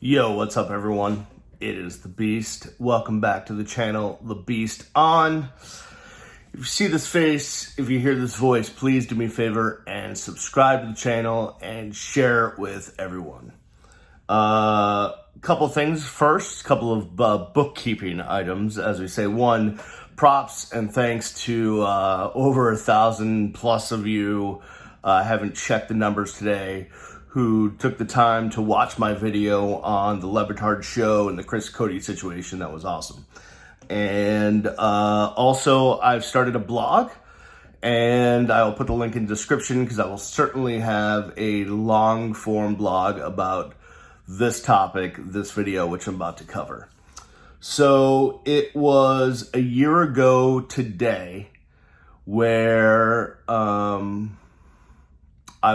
Yo, what's up everyone? It is the Beast. Welcome back to the channel, The Beast On. If you see this face, if you hear this voice, please do me a favor and subscribe to the channel and share it with everyone. Couple things first, couple of bookkeeping items, as we say. One, props and thanks to over 1,000 plus of you. I haven't checked the numbers today, who took the time to watch my video on the Lebertard show and the Chris Cody situation. That was awesome. And also, I've started a blog, and I'll put the link in the description because I will certainly have a long form blog about this topic, this video, which I'm about to cover. So it was a year ago today where I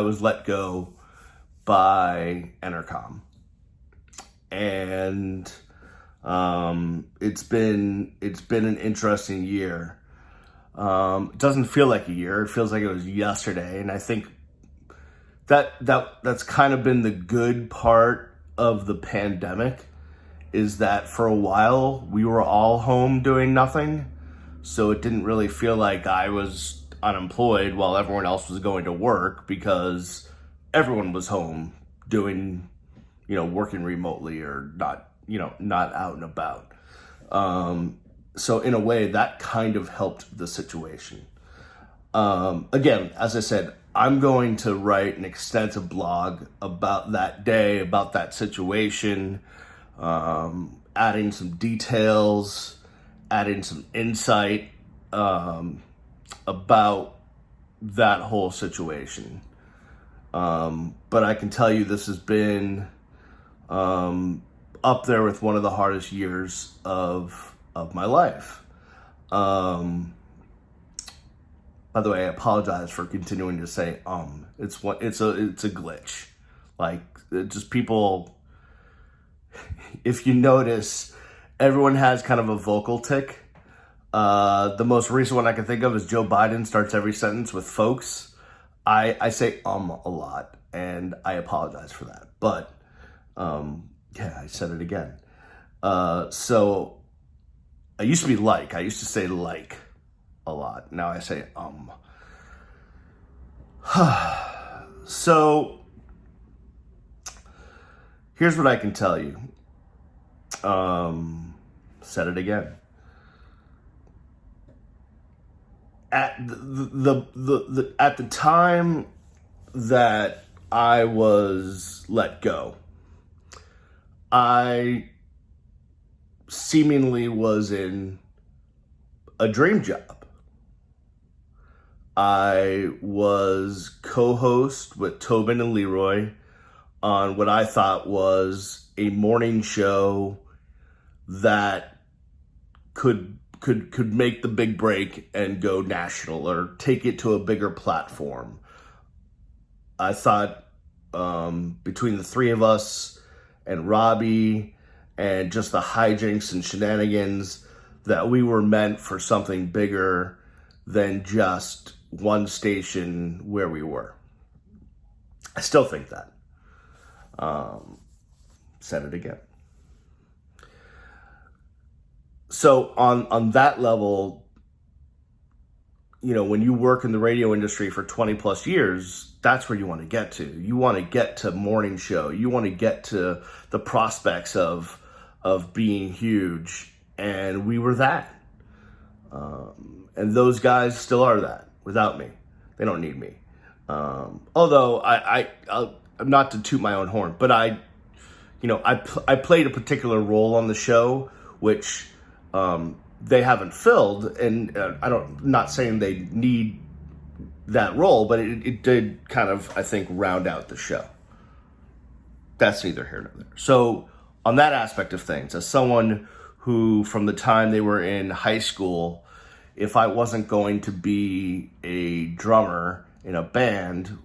was let go by Entercom, and it's been an interesting year. It doesn't feel like a year; it feels like it was yesterday, and I think that's kind of been the good part of the pandemic, is that for a while we were all home doing nothing, so it didn't really feel like I was unemployed while everyone else was going to work, because everyone was home doing, working remotely or not out and about. So in a way, that kind of helped the situation. Again, as I said, I'm going to write an extensive blog about that day, about that situation, adding some details, adding some insight about that whole situation. But I can tell you this has been up there with one of the hardest years of my life. By the way, I apologize for continuing to say It's a glitch. Like, just people, if you notice, everyone has kind of a vocal tick. The most recent one I can think of is Joe Biden starts every sentence with folks. I say a lot, and I apologize for that. But yeah, I said it again. So I used to say like a lot. Now I say So here's what I can tell you. Said it again. At at the time that I was let go, I seemingly was in a dream job. I was co-host with Tobin and Leroy on what I thought was a morning show that could make the big break and go national or take it to a bigger platform. I thought between the three of us and Robbie and just the hijinks and shenanigans that we were meant for something bigger than just one station where we were. I still think that. Said it again. So on that level, when you work in the radio industry for 20 plus years, that's where you want to get to. You want to get to morning show. You want to get to the prospects of being huge. And we were that. And those guys still are that without me. They don't need me. Although I'm not to toot my own horn, but I played a particular role on the show, which they haven't filled, and I'm not saying they need that role, but it did kind of, I think, round out the show. That's neither here nor there. So on that aspect of things, as someone who, from the time they were in high school, if I wasn't going to be a drummer in a band,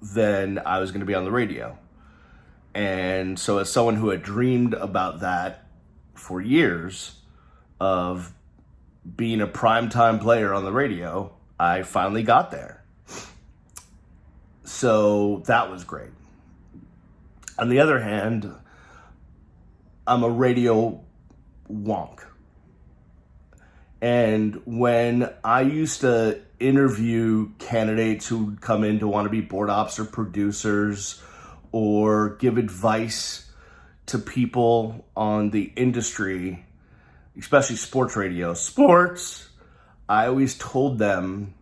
then I was going to be on the radio. And so as someone who had dreamed about that for years, of being a primetime player on the radio, I finally got there. So that was great. On the other hand, I'm a radio wonk. And when I used to interview candidates who would come in to want to be board ops or producers or give advice to people on the industry, especially sports radio, I always told them,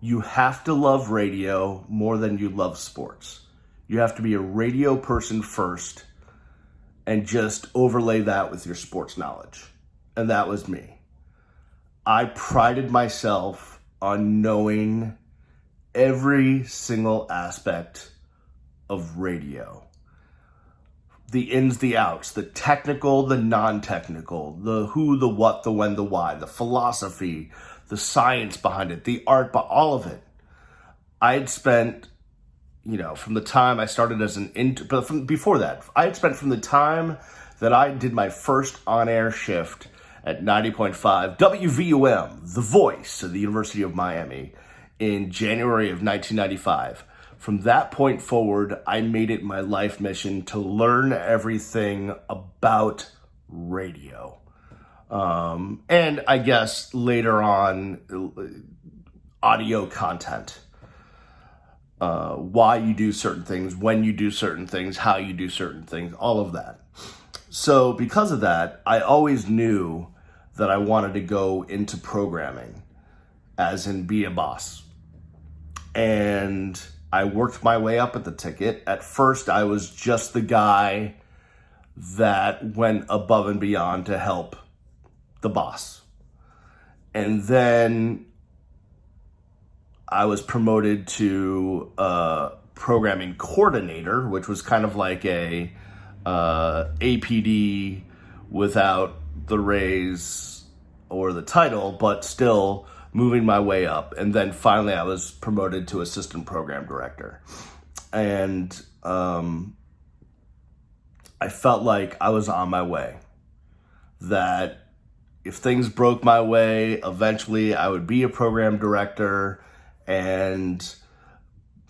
you have to love radio more than you love sports. You have to be a radio person first and just overlay that with your sports knowledge. And that was me. I prided myself on knowing every single aspect of radio. The ins, the outs, the technical, the non-technical, the who, the what, the when, the why, the philosophy, the science behind it, the art, but all of it. I had spent, from the time I started as an intern, but before that, I had spent from the time that I did my first on-air shift at 90.5 WVUM, the voice of the University of Miami, in January of 1995. From that point forward, I made it my life mission to learn everything about radio. And I guess later on, audio content. Why you do certain things, when you do certain things, how you do certain things, all of that. So because of that, I always knew that I wanted to go into programming, as in be a boss. And I worked my way up at the ticket. At first, I was just the guy that went above and beyond to help the boss. And then I was promoted to programming coordinator, which was kind of like a APD without the raise or the title, but still moving my way up. And then finally I was promoted to assistant program director. And I felt like I was on my way. That if things broke my way, eventually I would be a program director and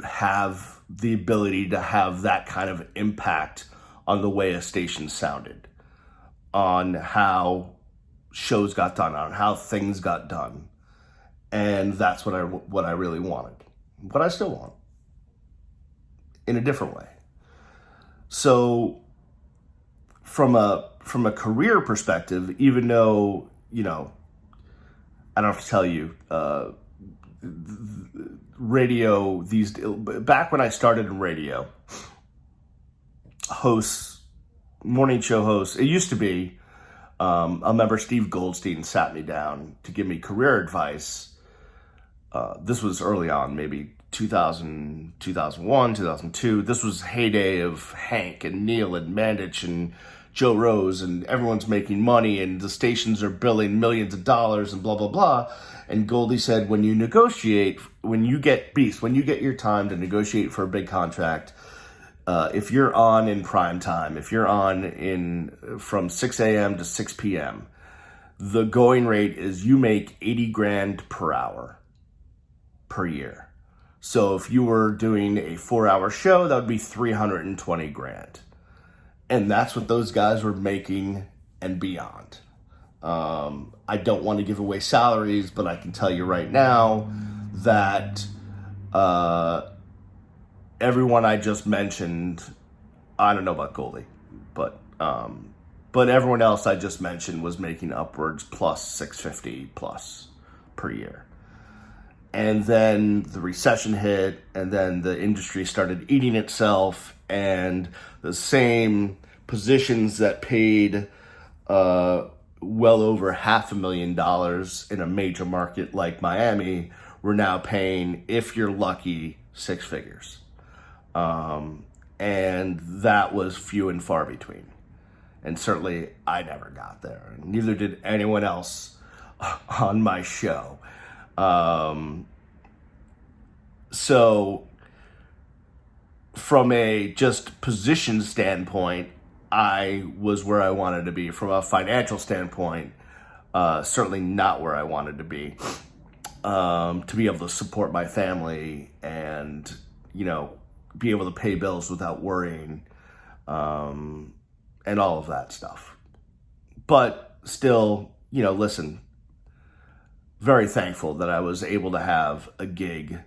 have the ability to have that kind of impact on the way a station sounded, on how shows got done, on how things got done. And that's what I really wanted. What I still want. In a different way. So from a career perspective, even though, I don't have to tell you, radio, back when I started in radio, morning show hosts, it used to be, I remember Steve Goldstein sat me down to give me career advice. This was early on, maybe 2000, 2001, 2002. This was heyday of Hank and Neil and Mandich and Joe Rose, and everyone's making money and the stations are billing millions of dollars and blah, blah, blah. And Goldie said, when you get your time to negotiate for a big contract, if you're on in prime time, if you're on from 6 a.m. to 6 p.m., the going rate is you make $80,000 per hour per year. So if you were doing a 4-hour show, that would be $320,000. And that's what those guys were making and beyond. I don't want to give away salaries, but I can tell you right now that everyone I just mentioned, I don't know about Goldie, but everyone else I just mentioned was making upwards plus $650 plus per year. And then the recession hit, and then the industry started eating itself, and the same positions that paid well over $500,000 in a major market like Miami were now paying, if you're lucky, 6 figures. And that was few and far between. And certainly I never got there. And neither did anyone else on my show. So from a just position standpoint, I was where I wanted to be. From a financial standpoint, certainly not where I wanted to be. To be able to support my family and, be able to pay bills without worrying, and all of that stuff. But still, listen, very thankful that I was able to have a gig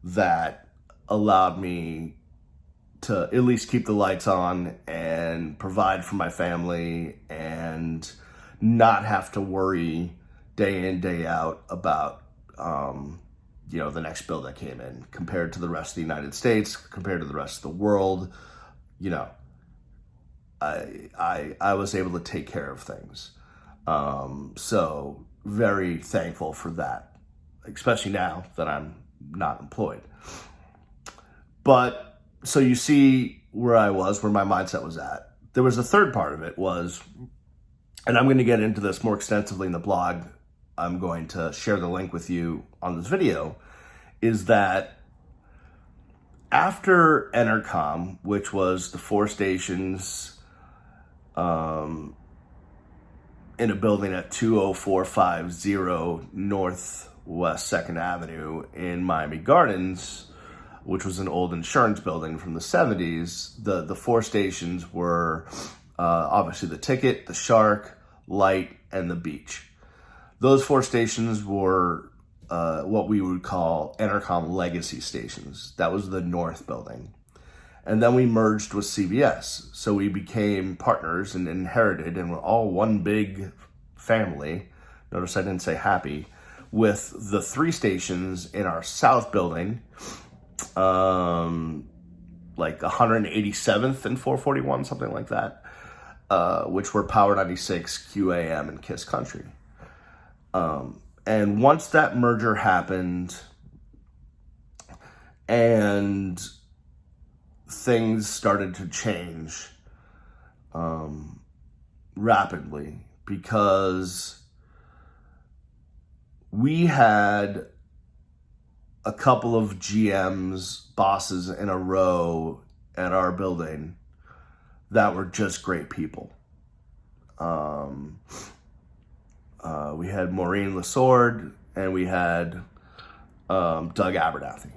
that allowed me to at least keep the lights on and provide for my family and not have to worry day in, day out about, the next bill that came in compared to the rest of the United States, compared to the rest of the world. I was able to take care of things. So very thankful for that, especially now that I'm not employed. But so you see where I was, where my mindset was at. There was a third part of it was, and I'm going to get into this more extensively in the blog. I'm going to share the link with you on this video, is that after Entercom, which was the 4 stations in a building at 20450 Northwest 2nd Avenue in Miami Gardens, which was an old insurance building from the 70s, the 4 stations were obviously the Ticket, the Shark, Light, and the Beach. Those 4 stations were what we would call Entercom legacy stations. That was the North building. And then we merged with CBS. So we became partners and inherited, and we're all one big family. Notice I didn't say happy. With the 3 stations in our South building, like 187th and 441, something like that, which were Power 96, QAM, and Kiss Country. And once that merger happened and things started to change rapidly, because we had a couple of GMs, bosses in a row at our building that were just great people. We had Maureen Lesord and we had Doug Abernathy.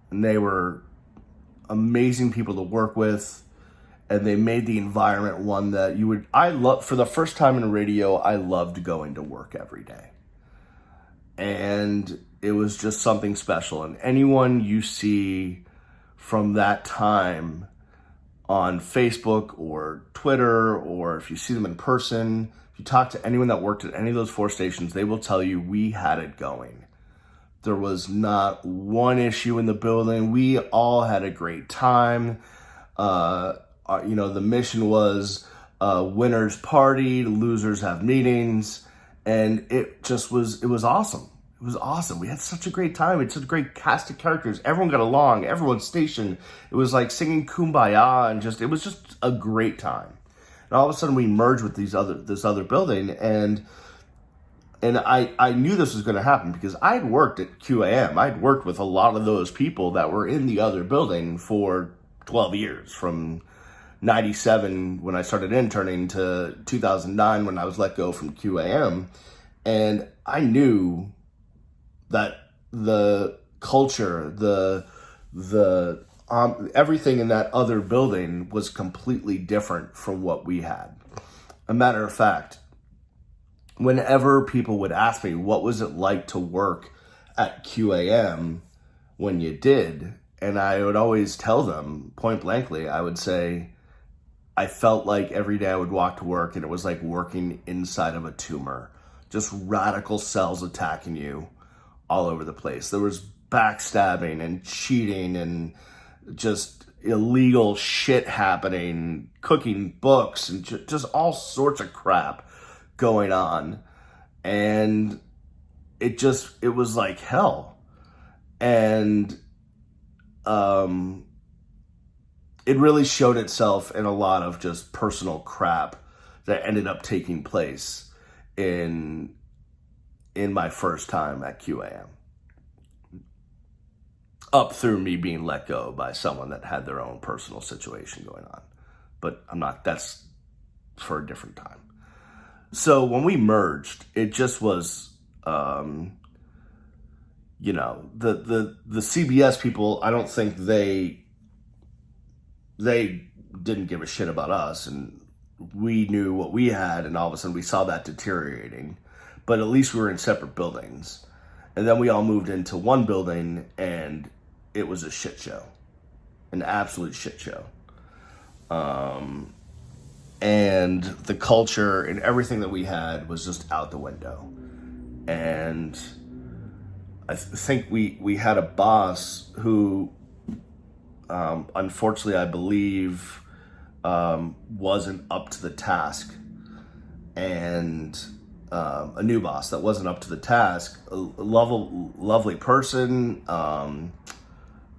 And they were amazing people to work with, and they made the environment one that for the first time in radio, I loved going to work every day. And it was just something special. And anyone you see from that time on Facebook or Twitter, or if you see them in person, if you talk to anyone that worked at any of those 4 stations, they will tell you we had it going. There was not one issue in the building. We all had a great time. The mission was winners party, losers have meetings, and it was awesome. It was awesome. We had such a great time. It's such a great cast of characters. Everyone got along. Everyone's stationed. It was like singing Kumbaya, and it was just a great time. And all of a sudden, we merged with this other building, and I knew this was going to happen because I'd worked at QAM. I'd worked with a lot of those people that were in the other building for 12 years, from 97 when I started interning to 2009 when I was let go from QAM. And I knew that the culture, everything in that other building was completely different from what we had. A matter of fact, whenever people would ask me, what was it like to work at QAM when you did? And I would always tell them point blankly, I would say, I felt like every day I would walk to work and it was like working inside of a tumor. Just radical cells attacking you all over the place. There was backstabbing and cheating and just illegal shit happening, cooking books, and just all sorts of crap going on. And it was like hell. And it really showed itself in a lot of just personal crap that ended up taking place in my first time at QAM, up through me being let go by someone that had their own personal situation going on. But that's for a different time. So when we merged, it just was, the CBS people, I don't think they didn't give a shit about us. And we knew what we had, and all of a sudden we saw that deteriorating. But at least we were in separate buildings. And then we all moved into one building, and it was a shit show. An absolute shit show. And the culture and everything that we had was just out the window. And I think we had a boss who, unfortunately, I believe, wasn't up to the task. And a new boss that wasn't up to the task, a lovely person,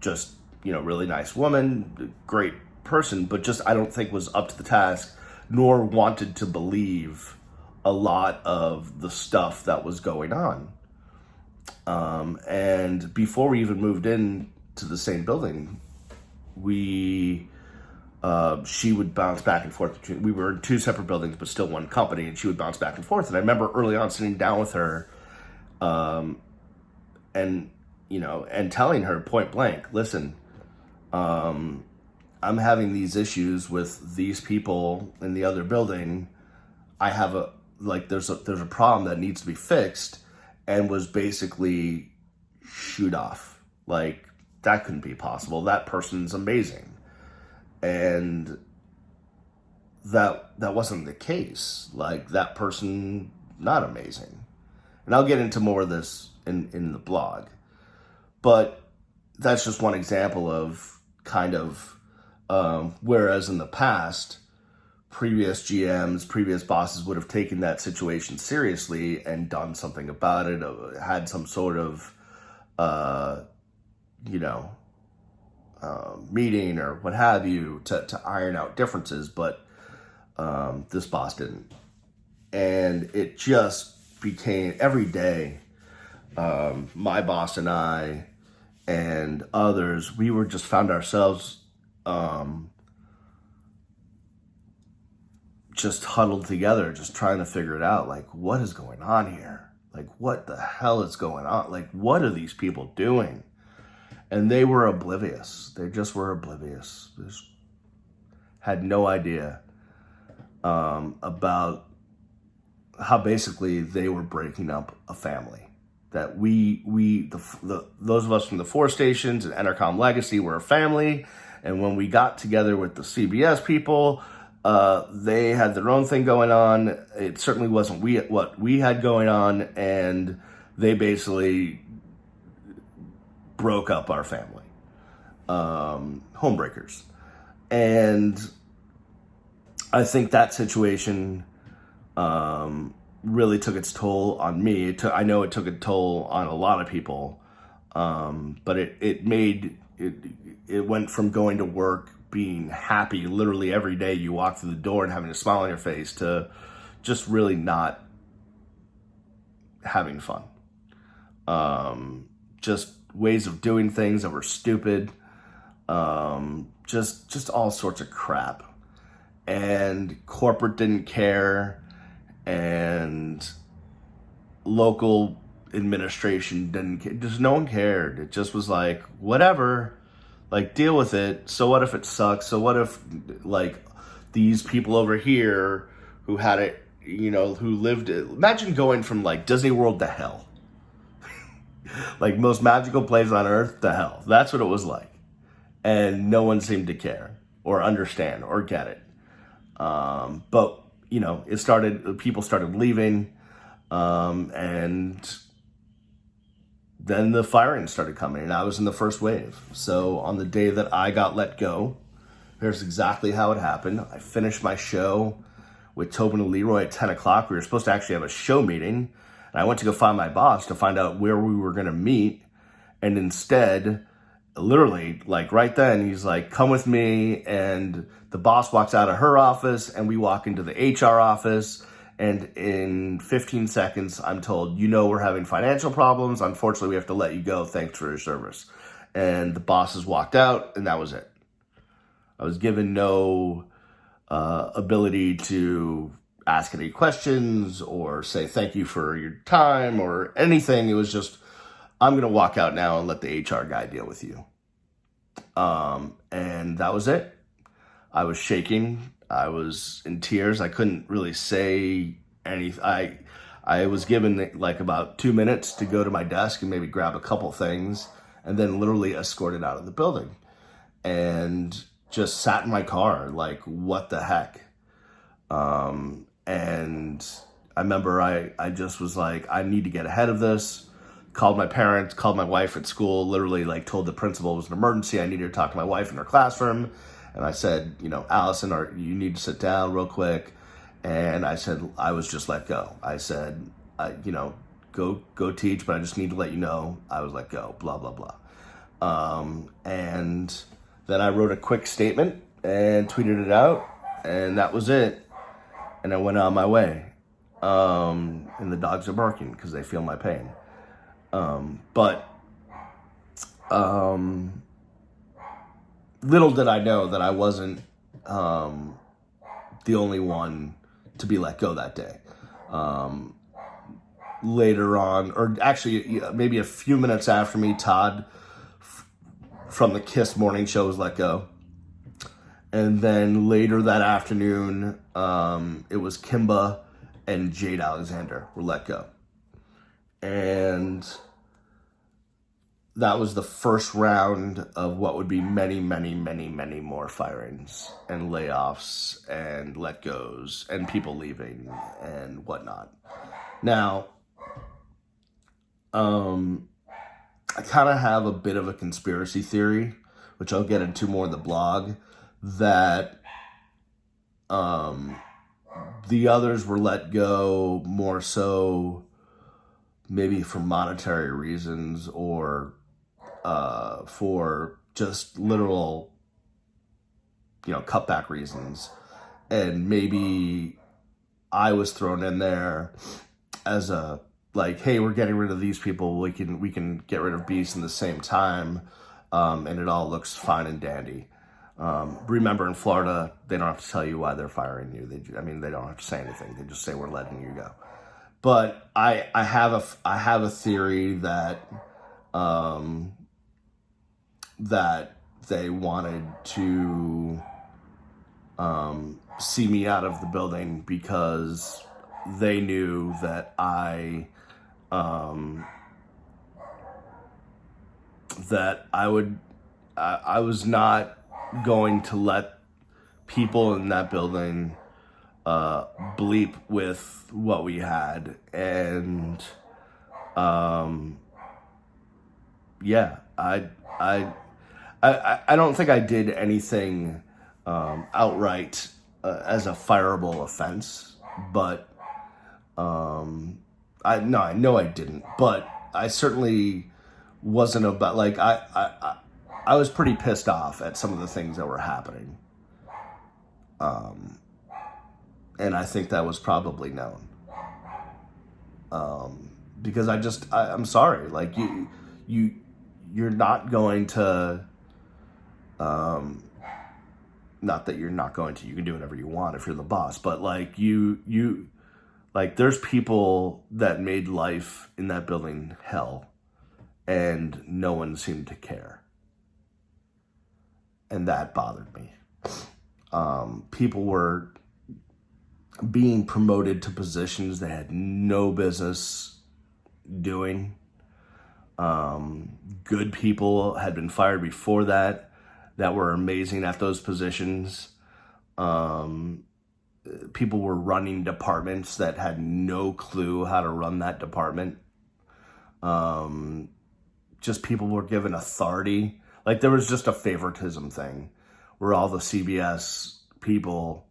just, really nice woman, great person, but just I don't think was up to the task, nor wanted to believe a lot of the stuff that was going on. And before we even moved in to the same building, she would bounce back and forth. We were in two separate buildings, but still one company, and she would bounce back and forth. And I remember early on sitting down with her, and telling her point blank, listen, I'm having these issues with these people in the other building. I have there's a problem that needs to be fixed, and was basically shoot off. Like, that couldn't be possible. That person's amazing. And that wasn't the case. Like, that person, not amazing. And I'll get into more of this in the blog. But that's just one example of kind of, whereas in the past, previous GMs, previous bosses would have taken that situation seriously and done something about it, had some sort of, meeting or what have you to iron out differences, but this boss didn't. And it just became every day, my boss and I and others, we were just found ourselves just huddled together, just trying to figure it out. Like, what is going on here? Like, what the hell is going on? Like, what are these people doing? And they were oblivious. They just were oblivious. They just had no idea about how basically they were breaking up a family. That those of us from the 4 stations and Entercom Legacy were a family. And when we got together with the CBS people, they had their own thing going on. It certainly wasn't what we had going on. And they basically broke up our family. Homebreakers. And I think that situation really took its toll on me. I know it took a toll on a lot of people. But it went from going to work being happy literally every day you walk through the door and having a smile on your face to just really not having fun. Just ways of doing things that were stupid. Just all sorts of crap. And corporate didn't care, and local administration didn't care. Just no one cared. It just was like, whatever, like, deal with it. So what if it sucks? So what if, like, these people over here who had it, who lived it, imagine going from like Disney World to hell. Like, most magical place on earth to hell. That's what it was like. And no one seemed to care or understand or get it. But people started leaving, and then the firing started coming, and I was in the first wave. So on the day that I got let go, here's exactly how it happened. I finished my show with Tobin and Leroy at 10 o'clock. We were supposed to actually have a show meeting, and I went to go find my boss to find out where we were going to meet. And instead, literally, like right then, he's like, come with me. And the boss walks out of her office, and we walk into the HR office. And in 15 seconds, I'm told, we're having financial problems. Unfortunately, we have to let you go. Thanks for your service. And the bosses walked out, and that was it. I was given no ability to ask any questions or say thank you for your time or anything. It was just, I'm going to walk out now and let the HR guy deal with you. And that was it. I was shaking. I was in tears. I couldn't really say anything. I was given like about 2 minutes to go to my desk and maybe grab a couple things, and then literally escorted out of the building, and just sat in my car like, what the heck? And I remember I just was like, I need to get ahead of this. Called my parents, called my wife at school, literally like told the principal it was an emergency. I needed to talk to my wife in her classroom. And I said, Allison, you need to sit down real quick. And I said, I was just let go. I said, go teach, but I just need to let you know I was let go, blah, blah, blah. And then I wrote a quick statement and tweeted it out, and that was it. And I went on my way. And the dogs are barking because they feel my pain. But little did I know that I wasn't the only one to be let go that day. Later on, or actually maybe a few minutes after me, Todd from the KISS morning show was let go. And then later that afternoon, it was Kimba and Jade Alexander were let go. And that was the first round of what would be many, many, many, many more firings and layoffs and let goes and people leaving and whatnot. Now, I kind of have a bit of a conspiracy theory, which I'll get into more in the blog, that the others were let go more so maybe for monetary reasons or for just literal, cutback reasons. And maybe I was thrown in there as a, like, hey, we're getting rid of these people. We can get rid of Beast in the same time. And it all looks fine and dandy. Remember, in Florida, they don't have to tell you why they're firing you. They don't have to say anything. They just say, we're letting you go. But I have a theory that that they wanted to see me out of the building because they knew that I was not going to let people in that building bleep with what we had. And I don't think I did anything outright as a fireable offense, but I know I didn't, but I certainly wasn't about, like, I was pretty pissed off at some of the things that were happening. And I think that was probably known. Because I'm sorry, like, you're not going to, not that you're not going to, you can do whatever you want if you're the boss, but like like there's people that made life in that building hell and no one seemed to care. And that bothered me. People were being promoted to positions they had no business doing. Good people had been fired before that were amazing at those positions. People were running departments that had no clue how to run that department. Just people were given authority. Like, there was just a favoritism thing where all the CBS people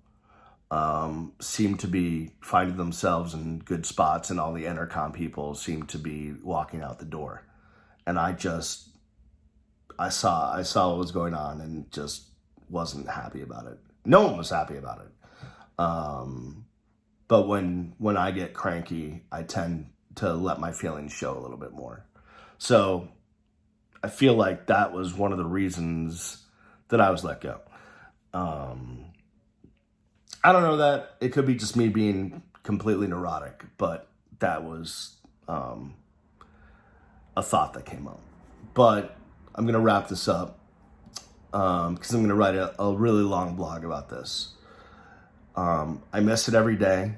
seemed to be finding themselves in good spots, and all the Entercom people seemed to be walking out the door. And I saw what was going on and just wasn't happy about it. No one was happy about it. But when I get cranky, I tend to let my feelings show a little bit more. So I feel like that was one of the reasons that I was let go. I don't know that. It could be just me being completely neurotic, but that was a thought that came up. But I'm going to wrap this up because I'm going to write a really long blog about this. I miss it every day.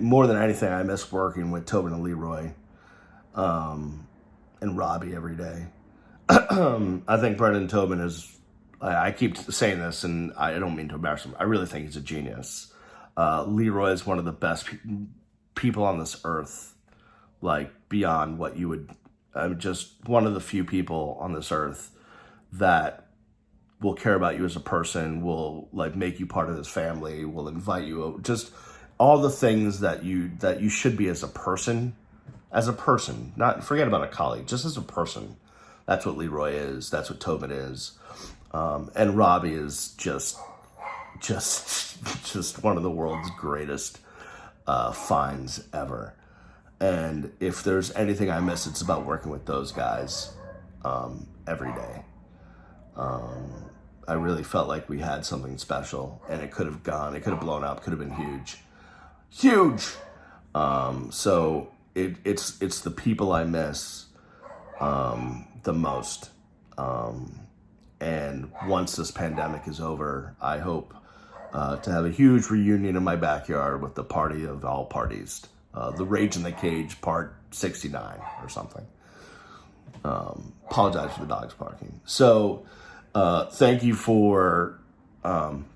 More than anything, I miss working with Tobin and Leroy and Robbie every day. I think Brendan Tobin is, I keep saying this and I don't mean to embarrass him. I really think he's a genius. Leroy is one of the best people on this earth, like beyond what you would, I'm just one of the few people on this earth that will care about you as a person, will like make you part of this family, will invite you, just all the things that you should be as a person, not forget about a colleague, just as a person. That's what Leroy is. That's what Tobin is. And Robbie is just one of the world's greatest finds ever. And if there's anything I miss, it's about working with those guys every day. I really felt like we had something special, and it could have blown up, could have been huge. So it's the people I miss the most. And once this pandemic is over, I hope to have a huge reunion in my backyard with the party of all parties. The Rage in the Cage part 69 or something. Apologize for the dogs barking. So thank you for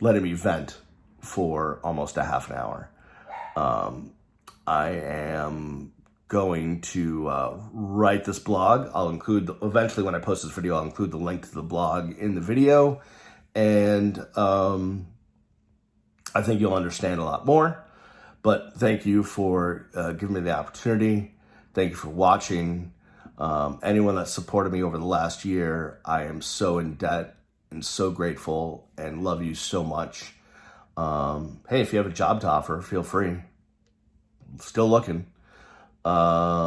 letting me vent for almost a half an hour. I am going to write this blog. I'll include, eventually when I post this video, I'll include the link to the blog in the video. And I think you'll understand a lot more. But thank you for giving me the opportunity. Thank you for watching. Anyone that supported me over the last year, I am so in debt and so grateful and love you so much. Hey, if you have a job to offer, feel free. I'm still looking. But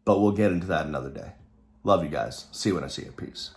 we'll get into that another day. Love you guys. See you when I see you. Peace.